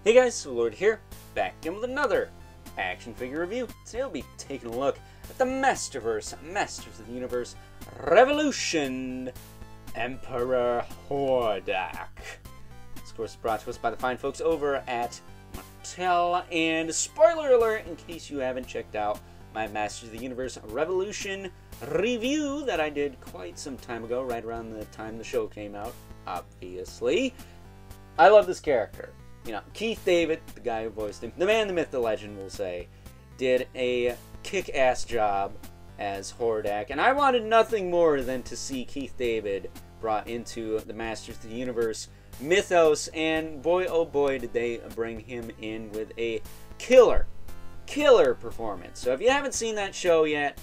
Hey guys, Lord here, back again with another action figure review. Today we'll be taking a look at the Masterverse, Masters of the Universe Revolution Emperor Hordak. This, of course, is brought to us by the fine folks over at Mattel. And spoiler alert, in case you haven't checked out my Masters of the Universe Revolution review that I did quite some time ago, right around the time the show came out, obviously. I love this character. You know, Keith David, the guy who voiced him, the man, the myth, the legend, we'll say, did a kick-ass job as Hordak, and I wanted nothing more than to see Keith David brought into the Masters of the Universe mythos, and boy, oh boy, did they bring him in with a killer performance. So if you haven't seen that show yet,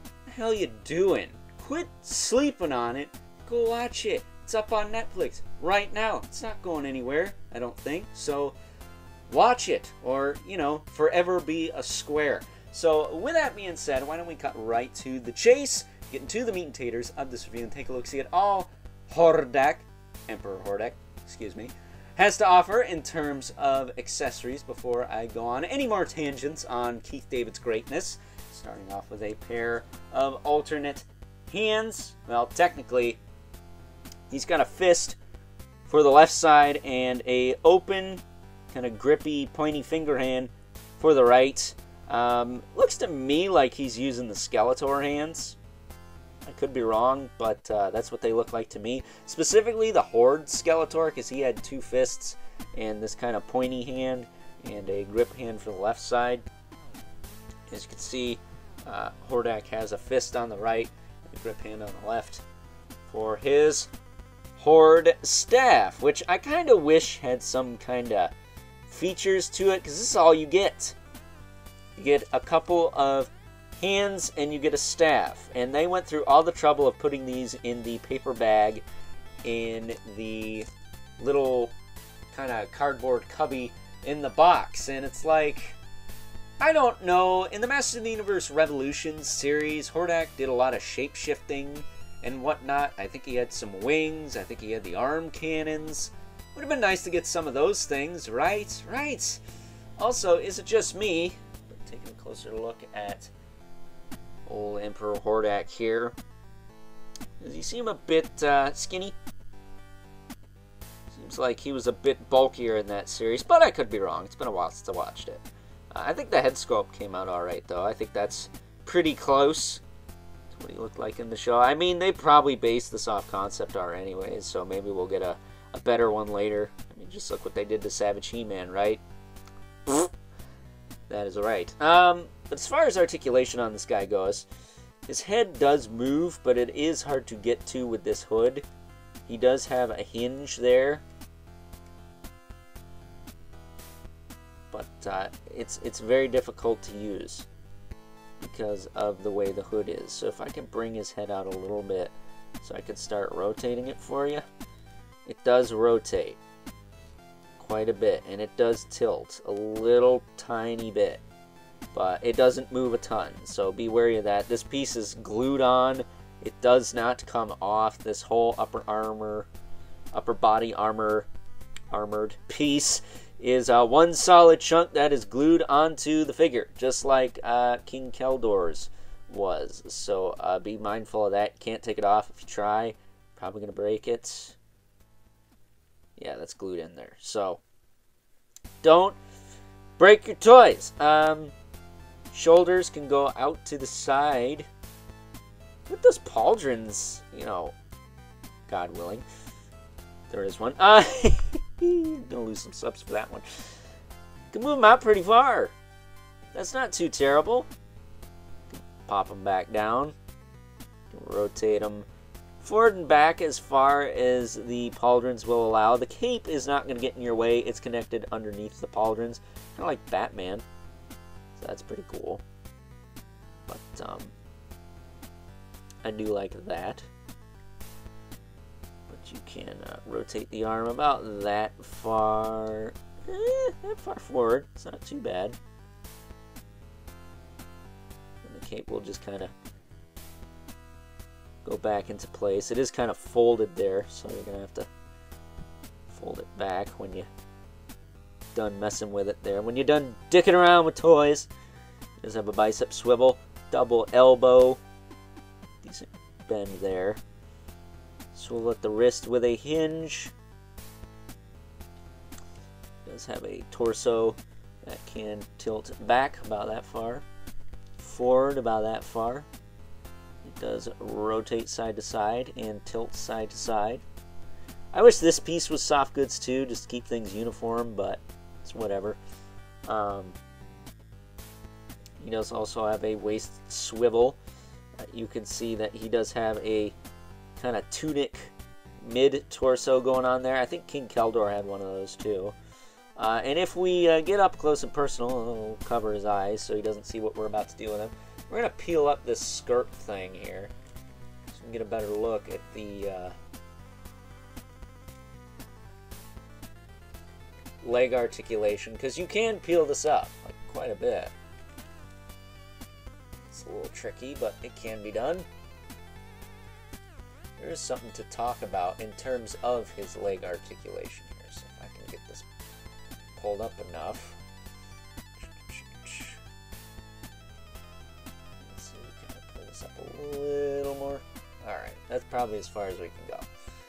what the hell you doing? Quit sleeping on it, go watch it. It's up on Netflix right now. It's not going anywhere, I don't think. So watch it, or, you know, forever be a square. So with that being said, why don't we cut right to the chase, get into the meat and taters of this review, and take a look-see at all Hordak, Emperor Hordak, excuse me, has to offer in terms of accessories before I go on any more tangents on Keith David's greatness. Starting off with a pair of alternate hands. Well, technically, he's got a fist for the left side and a open, kind of grippy, pointy finger hand for the right. Looks to me like he's using the Skeletor hands. I could be wrong, but that's what they look like to me. Specifically the Horde Skeletor, because he had two fists and this kind of pointy hand and a grip hand for the left side. As you can see, Hordak has a fist on the right and a grip hand on the left for his Horde staff, which I kind of wish had some kind of features to it, because this is all you get. You get a couple of hands and you get a staff, and they went through all the trouble of putting these in the paper bag in the little kind of cardboard cubby in the box, and it's like, I don't know, in the Masters of the Universe Revolutions series, Hordak did a lot of shape-shifting and whatnot. I think he had some wings. I think he had the arm cannons. Would have been nice to get some of those things, right? Right. Also, is it just me? Taking a closer look at old Emperor Hordak here. Does he seem a bit skinny? Seems like he was a bit bulkier in that series, but I could be wrong. It's been a while since I watched it. I think the head sculpt came out alright, though. I think that's pretty close to what he looked like in the show. I mean, they probably based this off concept art anyways, so maybe we'll get a better one later. I mean, just look what they did to Savage He-Man, right? That is right. But as far as articulation on this guy goes, his head does move, but it is hard to get to with this hood. He does have a hinge there, but it's very difficult to use because of the way the hood is. So if I can bring his head out a little bit so I can start rotating it for you, it does rotate quite a bit, and it does tilt a little tiny bit, but it doesn't move a ton, so be wary of that. This piece is glued on. It does not come off. This whole upper body armored piece is one solid chunk that is glued onto the figure, just like King Keldor's was. So be mindful of that. You can't take it off. If you try, probably gonna break it. Yeah, that's glued in there. So don't break your toys. Shoulders can go out to the side. With those pauldrons, you know, God willing. There is one. Gonna lose some subs for that one. Can move them out pretty far. That's not too terrible. Pop them back down. Rotate them forward and back as far as the pauldrons will allow. The cape is not going to get in your way. It's connected underneath the pauldrons, kind of like Batman. So that's pretty cool. But I do like that. But you can rotate the arm about that far. That far forward. It's not too bad. And the cape will just kind of go back into place. It is kind of folded there, so you're going to have to fold it back when you done messing with it there. When you're done dicking around with toys, does have a bicep swivel, double elbow, decent bend there. Swivel at the wrist with a hinge. Does have a torso that can tilt back about that far, forward about that far. It does rotate side to side and tilt side to side. I wish this piece was soft goods too, just to keep things uniform, but it's whatever. He does also have a waist swivel. You can see that he does have a kind of tunic mid-torso going on there. I think King Keldor had one of those too. And if we get up close and personal, we'll cover his eyes so he doesn't see what we're about to do with him. We're going to peel up this skirt thing here so we can get a better look at the leg articulation, because you can peel this up like quite a bit. It's a little tricky, but it can be done. There is something to talk about in terms of his leg articulation here, so if I can get this pulled up enough. Let's see, we can pull this up a little more. Alright, that's probably as far as we can go.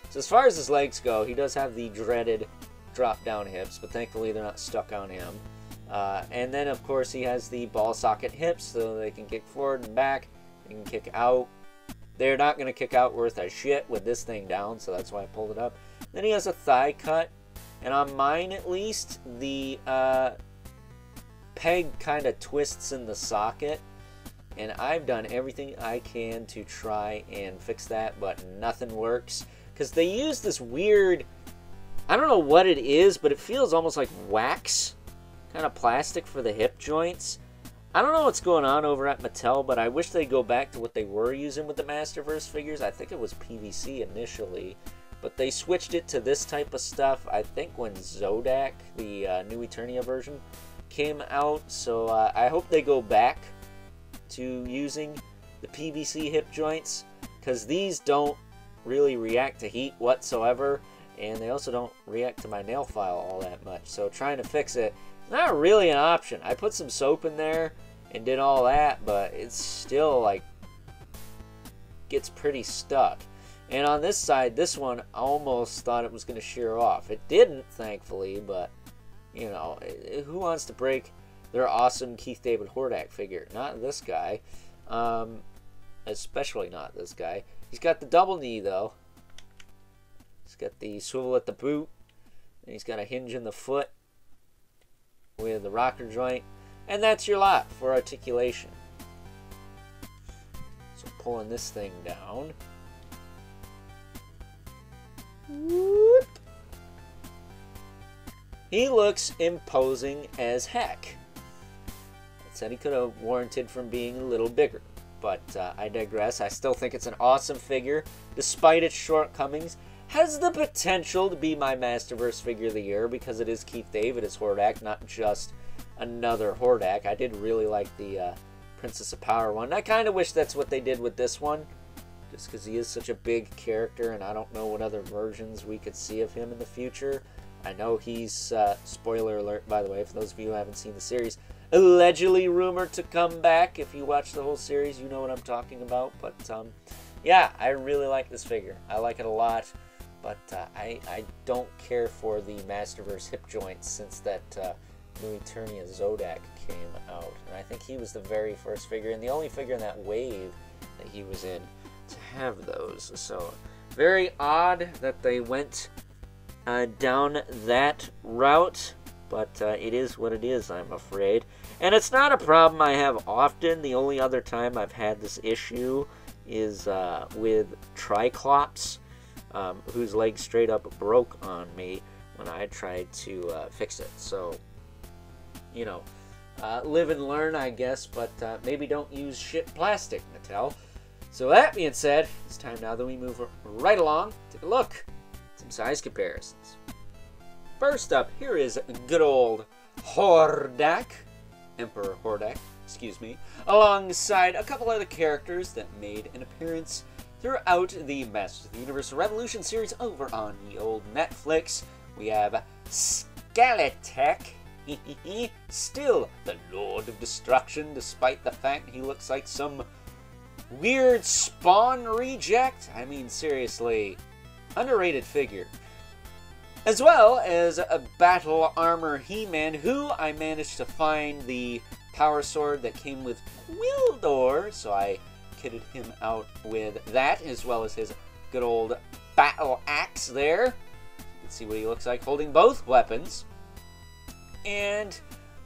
So as far as his legs go, he does have the dreaded drop-down hips, but thankfully they're not stuck on him. And then, of course, he has the ball socket hips, so they can kick forward and back. They can kick out. They're not going to kick out worth a shit with this thing down, so that's why I pulled it up. Then he has a thigh cut, and on mine, at least, the peg kind of twists in the socket, and I've done everything I can to try and fix that, but nothing works, because they use this weird, I don't know what it is, but it feels almost like wax, kind of plastic for the hip joints. I don't know what's going on over at Mattel, but I wish they'd go back to what they were using with the Masterverse figures. I think it was PVC initially, but they switched it to this type of stuff, I think, when Hordak, the new Eternia version, came out. So I hope they go back to using the PVC hip joints, because these don't really react to heat whatsoever, and they also don't react to my nail file all that much. So trying to fix it, not really an option. I put some soap in there and did all that, but it's still like gets pretty stuck. And on this side, this one almost thought it was going to shear off. It didn't, thankfully, but you know, who wants to break their awesome Keith David Hordak figure? Not this guy, especially not this guy. He's got the double knee though. He's got the swivel at the boot, and he's got a hinge in the foot with the rocker joint, and that's your lot for articulation. So pulling this thing down. Whoop. He looks imposing as heck. I said he could have warranted from being a little bigger, but I digress. I still think it's an awesome figure, despite its shortcomings. Has the potential to be my Masterverse figure of the year because it is Keith David as Hordak, not just another Hordak. I did really like the Princess of Power one. I kind of wish that's what they did with this one, just because he is such a big character, and I don't know what other versions we could see of him in the future. I know he's, spoiler alert by the way, for those of you who haven't seen the series, allegedly rumored to come back. If you watch the whole series, you know what I'm talking about. But yeah, I really like this figure. I like it a lot. But I don't care for the Masterverse hip joints since that new Eternia Hordak came out. And I think he was the very first figure, and the only figure in that wave that he was in to have those. So very odd that they went down that route, but it is what it is, I'm afraid. And it's not a problem I have often. The only other time I've had this issue is with Triclops, whose leg straight up broke on me when I tried to fix it. So, you know, live and learn, I guess, but maybe don't use shit plastic, Mattel. So that being said, it's time now that we move right along. Take a look at some size comparisons. First up, here is good old Hordak, Emperor Hordak, excuse me, alongside a couple other characters that made an appearance throughout the Masters of the Universe Revolution series over on the old Netflix. We have Skeletek Still the Lord of Destruction, despite the fact he looks like some weird Spawn reject. I mean, seriously, underrated figure. As well as a Battle Armor He-Man, who I managed to find the power sword that came with Wildor, so I kitted him out with that, as well as his good old battle axe there. You can see what he looks like holding both weapons. And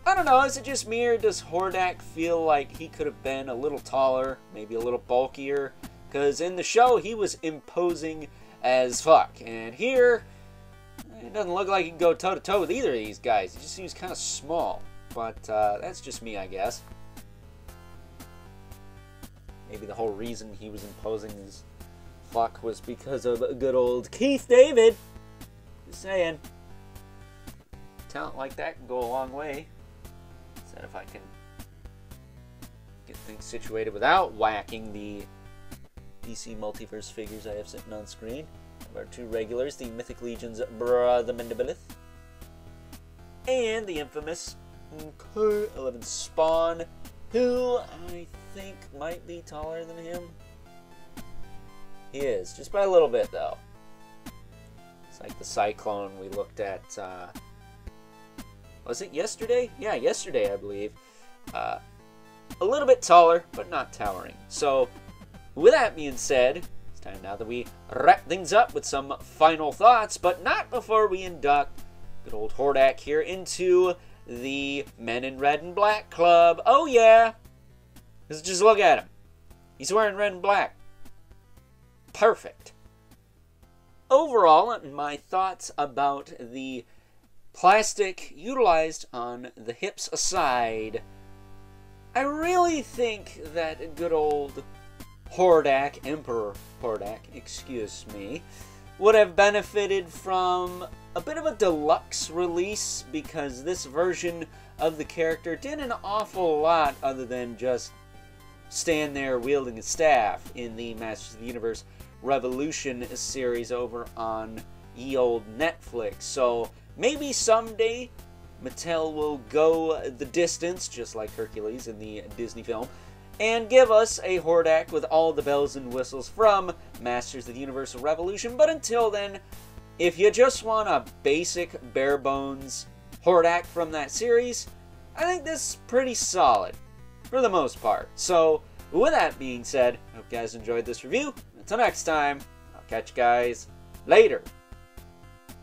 I don't know, is it just me, or does Hordak feel like he could have been a little taller, maybe a little bulkier? Because in the show, he was imposing as fuck. And here, it doesn't look like he can go toe-to-toe with either of these guys. He just seems kind of small. But that's just me, I guess. Maybe the whole reason he was imposing as fuck was because of good old Keith David. Just saying. Talent like that can go a long way. So if I can get things situated without whacking the DC Multiverse figures I have sitting on screen. Our two regulars, the Mythic Legion's Brother Mandibilith, and the infamous K11 Spawn, who I think might be taller than him. He is, just by a little bit though. It's like the Cyclone we looked at, was it yesterday? Yeah, yesterday I believe. A little bit taller, but not towering. So, with that being said, it's time now that we wrap things up with some final thoughts, but not before we induct good old Hordak here into the Men in Red and Black Club. Oh yeah! Just look at him. He's wearing red and black. Perfect. Overall, my thoughts about the plastic utilized on the hips aside, I really think that good old Hordak, Emperor Hordak, excuse me, would have benefited from a bit of a deluxe release, because this version of the character did an awful lot other than just stand there wielding a staff in the Masters of the Universe Revolution series over on ye old Netflix. So maybe someday Mattel will go the distance, just like Hercules in the Disney film, and give us a Hordak with all the bells and whistles from Masters of the Universe Revolution. But until then, if you just want a basic, bare-bones Hordak from that series, I think this is pretty solid, for the most part. So, with that being said, I hope you guys enjoyed this review. Until next time, I'll catch you guys later.